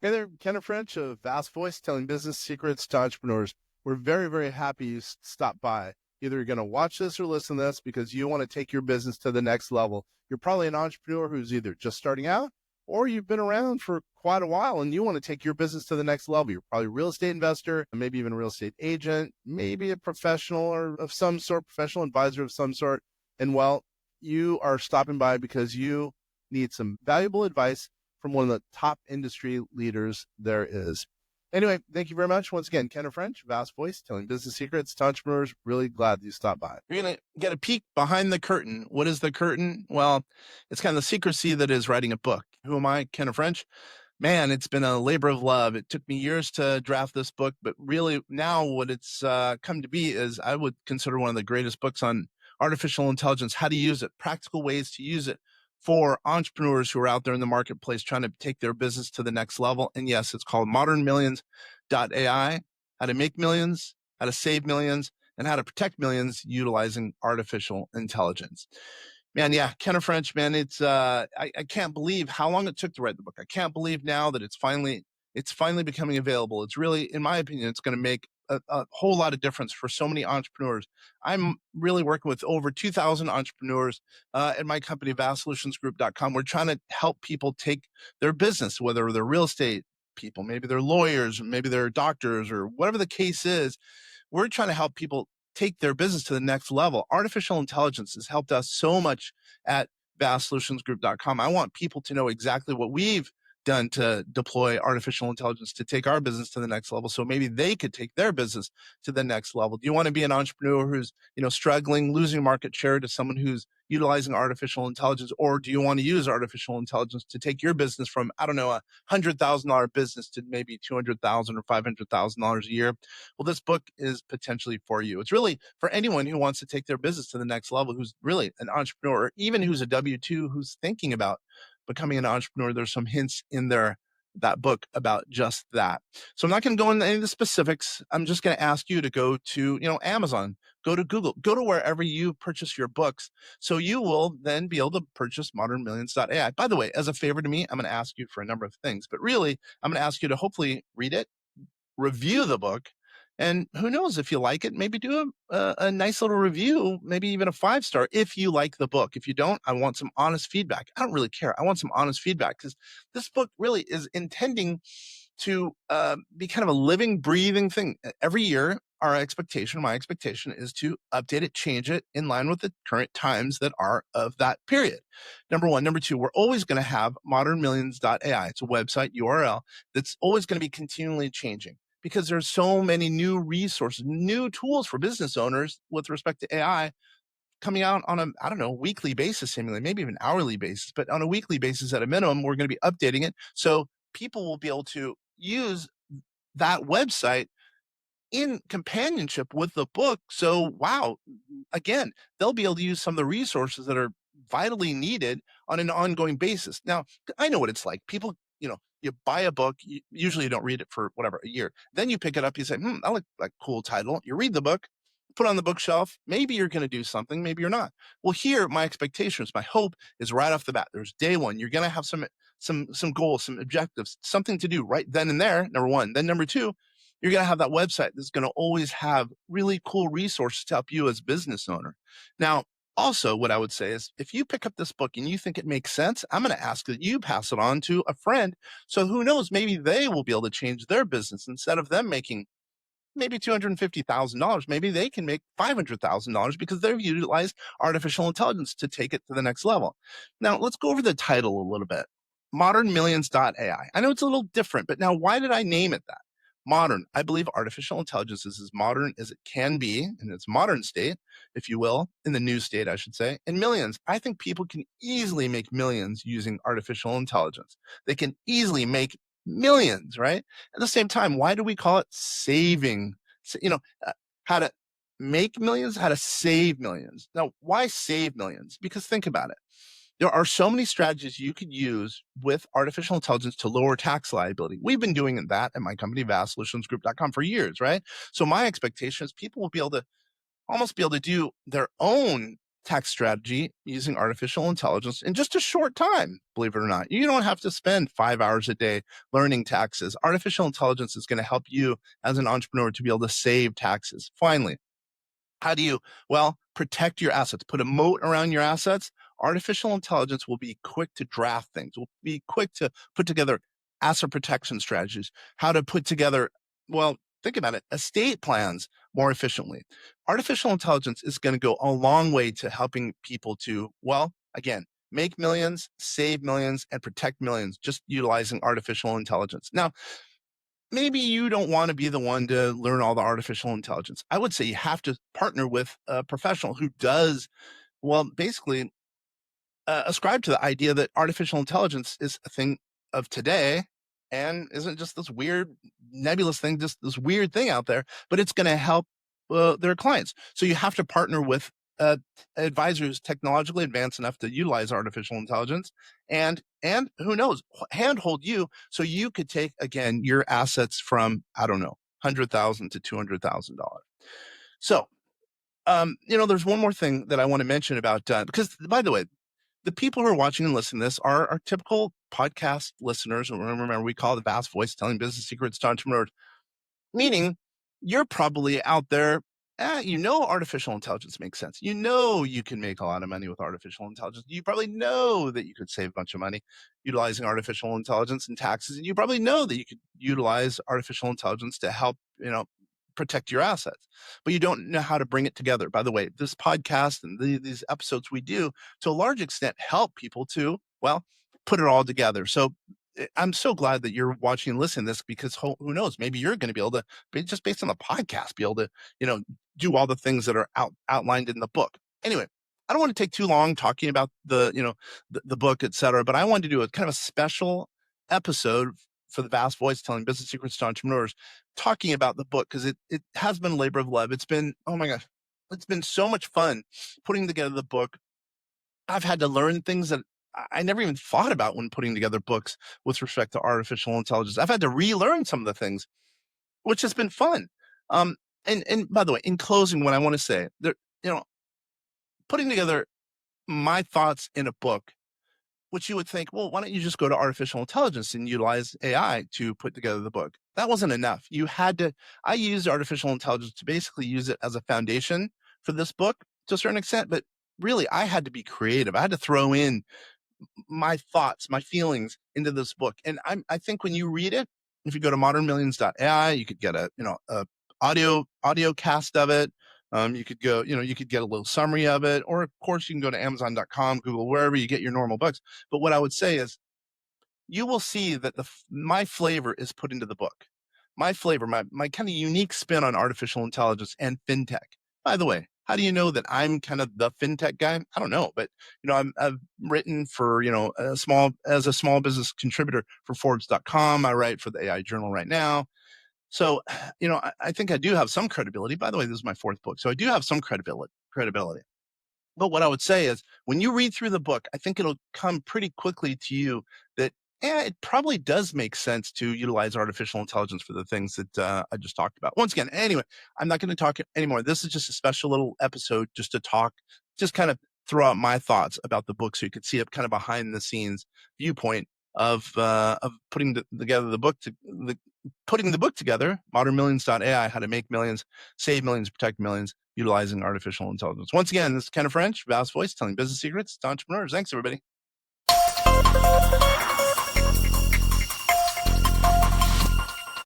Hey there, Kenneth French of Vast Voice, telling business secrets to entrepreneurs. We're very, very happy you stopped by. Either you're going to watch this or listen to this because you want to take your business to the next level. You're probably an entrepreneur who's either just starting out or you've been around for quite a while and you want to take your business to the next level. You're probably a real estate investor, maybe even a real estate agent, maybe a professional or of some sort, professional advisor of some sort. And well, you are stopping by because you need some valuable advice from one of the top industry leaders there is. Anyway, thank you very much. Once again, Kenneth French, Vast Voice, telling business secrets to entrepreneurs. Really glad you stopped by. You're going to get a peek behind the curtain. What is the curtain? Well, it's kind of the secrecy that is writing a book. Who am I? Kenneth French. Man, it's been a labor of love. It took me years to draft this book, but really now what it's come to be is I would consider one of the greatest books on artificial intelligence, how to use it, practical ways to use it for entrepreneurs who are out there in the marketplace trying to take their business to the next level. And yes, it's called ModernMillions.ai, how to make millions, how to save millions, and how to protect millions utilizing artificial intelligence. Man, yeah, Kenneth French, man, it's I can't believe how long it took to write the book. I can't believe now that it's finally becoming available. It's really, in my opinion, it's going to make a whole lot of difference for so many entrepreneurs. I'm really working with over 2,000 entrepreneurs at my company, vastsolutionsgroup.com. We're trying to help people take their business, whether they're real estate people, maybe they're lawyers, maybe they're doctors, or whatever the case is. We're trying to help people take their business to the next level. Artificial intelligence has helped us so much at vastsolutionsgroup.com. I want people to know exactly what we've done to deploy artificial intelligence to take our business to the next level, so maybe they could take their business to the next level. Do you want to be an entrepreneur who's struggling, losing market share to someone who's utilizing artificial intelligence, or do you want to use artificial intelligence to take your business from, I don't know, a $100,000 business to maybe $200,000 or $500,000 a year? Well, this book is potentially for you. It's really for anyone who wants to take their business to the next level, who's really an entrepreneur, or even who's a W-2 who's thinking about becoming an entrepreneur. There's some hints in that book about just that. So I'm not going to go into any of the specifics. I'm just going to ask you to go to, Amazon, go to Google, go to wherever you purchase your books. So you will then be able to purchase ModernMillions.ai. By the way, as a favor to me, I'm going to ask you for a number of things, but really I'm going to ask you to hopefully read it, review the book, and who knows, if you like it, maybe do a nice little review, maybe even a 5-star if you like the book. If you don't, I want some honest feedback. I don't really care. I want some honest feedback because this book really is intending to be kind of a living, breathing thing. Every year, my expectation is to update it, change it in line with the current times that are of that period. Number one. Number two, we're always going to have ModernMillions.ai. It's a website URL that's always going to be continually changing, because there's so many new resources, new tools for business owners with respect to AI coming out on a, weekly basis, seemingly, maybe even hourly basis, but on a weekly basis at a minimum, we're going to be updating it. So people will be able to use that website in companionship with the book. So, wow, again, they'll be able to use some of the resources that are vitally needed on an ongoing basis. Now, I know what it's like. People, you buy a book, usually you don't read it for whatever, a year. Then you pick it up, you say, that looks like a cool title. You read the book, put it on the bookshelf. Maybe you're going to do something, maybe you're not. Well, here, my expectations, my hope is right off the bat. There's day one. You're going to have some goals, some objectives, something to do right then and there, number one. Then number two, you're going to have that website that's going to always have really cool resources to help you as a business owner. Now, also, what I would say is if you pick up this book and you think it makes sense, I'm going to ask that you pass it on to a friend. So who knows, maybe they will be able to change their business. Instead of them making maybe $250,000, maybe they can make $500,000 because they've utilized artificial intelligence to take it to the next level. Now, let's go over the title a little bit. ModernMillions.ai. I know it's a little different, but now why did I name it that? Modern. I believe artificial intelligence is as modern as it can be in its modern state, if you will, in the new state, I should say. And millions. I think people can easily make millions using artificial intelligence. They can easily make millions, right? At the same time, why do we call it saving? How to make millions, how to save millions. Now, why save millions? Because think about it. There are so many strategies you could use with artificial intelligence to lower tax liability. We've been doing that at my company, vastsolutionsgroup.com, for years, right? So my expectation is people will be able to almost be able to do their own tax strategy using artificial intelligence in just a short time, believe it or not. You don't have to spend 5 hours a day learning taxes. Artificial intelligence is going to help you as an entrepreneur to be able to save taxes. Finally, how do you, well, protect your assets, put a moat around your assets? Artificial intelligence will be quick to draft things, will be quick to put together asset protection strategies, how to put together, well, think about it, estate plans more efficiently. Artificial intelligence is going to go a long way to helping people to, well, again, make millions, save millions, and protect millions just utilizing artificial intelligence. Now, maybe you don't want to be the one to learn all the artificial intelligence. I would say you have to partner with a professional who does, well, basically ascribe to the idea that artificial intelligence is a thing of today and isn't just this weird nebulous thing, just this weird thing out there, but it's going to help their clients. So you have to partner with advisors technologically advanced enough to utilize artificial intelligence and who knows, handhold you so you could take, again, your assets from, I don't know, 100,000 to $200,000. So, there's one more thing that I want to mention about, because by the way, the people who are watching and listening to this are our typical podcast listeners. Remember, we call the vast voice telling business secrets to entrepreneurs, meaning you're probably out there, artificial intelligence makes sense. You can make a lot of money with artificial intelligence. You probably know that you could save a bunch of money utilizing artificial intelligence and taxes. And you probably know that you could utilize artificial intelligence to help, protect your assets, but you don't know how to bring it together. By the way, this podcast and these episodes we do to a large extent help people to, well, put it all together. So I'm so glad that you're watching and listening to this, because who knows, maybe you're going to be able to, just based on the podcast, be able to, do all the things that are outlined in the book. Anyway, I don't want to take too long talking about the book, et cetera, but I wanted to do a kind of a special episode for the vast voice telling business secrets to entrepreneurs, talking about the book, because it has been a labor of love. It's been, oh my gosh, it's been so much fun putting together the book. I've had to learn things that I never even thought about when putting together books with respect to artificial intelligence. I've had to relearn some of the things, which has been fun. And by the way, in closing, what I want to say, there, putting together my thoughts in a book, which you would think, well, why don't you just go to artificial intelligence and utilize AI to put together the book? That wasn't enough. I used artificial intelligence to basically use it as a foundation for this book to a certain extent, but really I had to be creative. I had to throw in my thoughts, my feelings into this book. And I think when you read it, if you go to ModernMillions.ai, you could get a audio cast of it. You could go, you could get a little summary of it, or of course you can go to Amazon.com, Google, wherever you get your normal books. But what I would say is, you will see that my flavor is put into the book. My flavor, my kind of unique spin on artificial intelligence and fintech. By the way, how do you know that I'm kind of the fintech guy? I don't know, but I've written for as a small business contributor for Forbes.com. I write for the AI Journal right now. So, I think I do have some credibility. By the way, this is my fourth book, so I do have some credibility. But what I would say is, when you read through the book, I think it'll come pretty quickly to you that, it probably does make sense to utilize artificial intelligence for the things that I just talked about. Once again, anyway, I'm not going to talk anymore. This is just a special little episode just to talk, just kind of throw out my thoughts about the book, so you could see a kind of behind the scenes viewpoint of putting together the book, putting the book together, ModernMillions.ai, how to make millions, save millions, protect millions, utilizing artificial intelligence. Once again, this is Kenneth French, Vast Voice, telling business secrets to entrepreneurs. Thanks, everybody.